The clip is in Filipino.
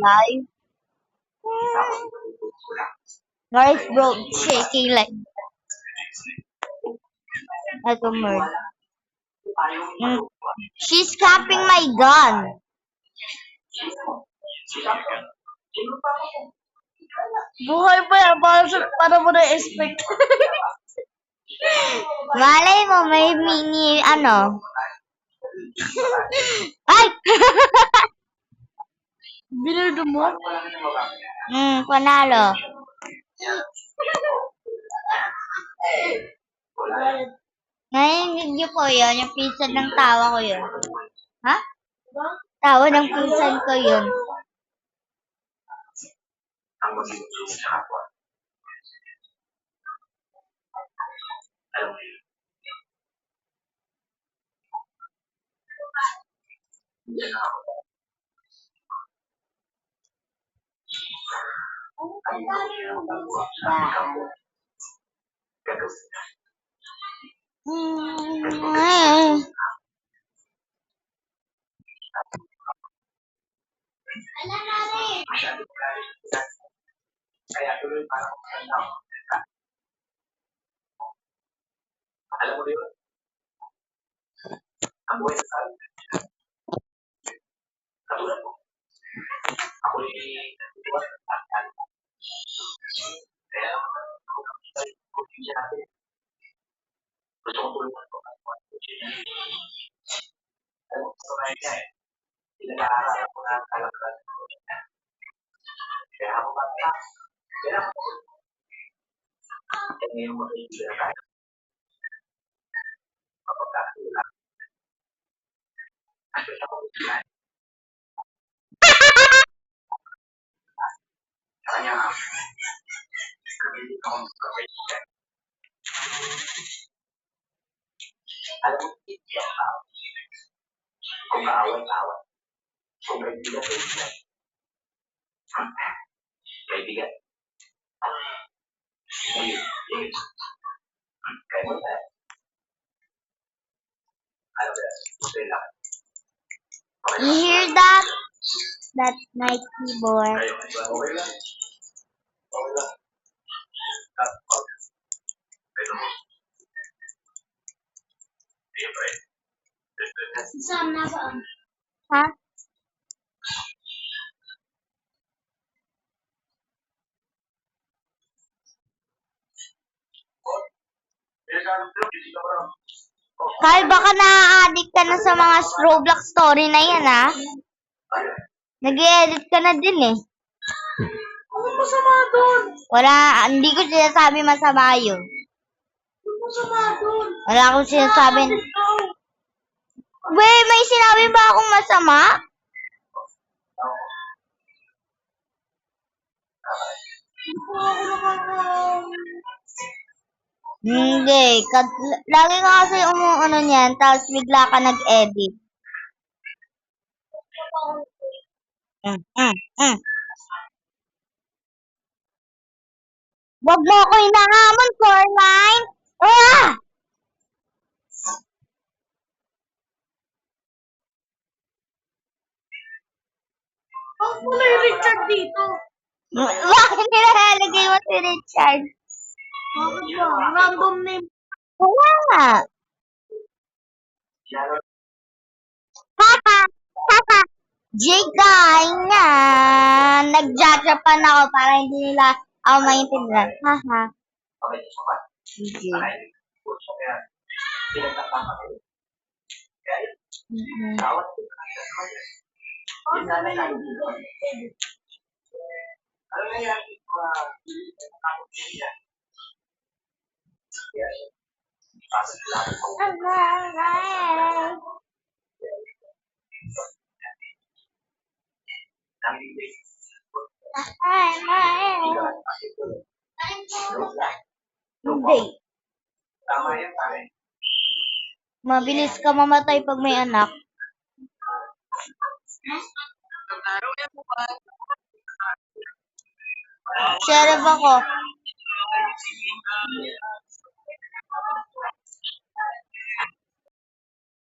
live. Guys, bro, shaking like a bird. She's capping my gun. Buhay pa yan, para mo na-expect. Malay mo, may mini, ano. Ay! Binildo mo? Panalo. Narinig niyo po yun, yung pinsan ng tawa ko yun. Ha? Tawa ng pinsan ko yun. You hear that? That's my keyboard. Ha? Kyle, baka na-addict ka na sa mga Roblox story na yan, ha? Nag-edit ka na din, eh. Ano masama doon? Wala, hindi ko sinasabi masama yun. Ano masama doon? Wala akong sinasabi. Wait, may sinabi ba akong masama? Hindi. Lagi ka kasi umuano niyan, tapos bigla ka nag-edit. Wag mo ako hinahamon, Coraline! Ah! Bakit mo na yung Richard dito? Bakit nilalagay mo si Richard? Bakit ba? Random name. Wala nga. Haha! Haha! Jigay nga! Nag-jajapan ako para hindi nila ako maintindihan. Haha. Sige. Hindi. Mabilis ka mamatay pag may anak. Sheriff ako.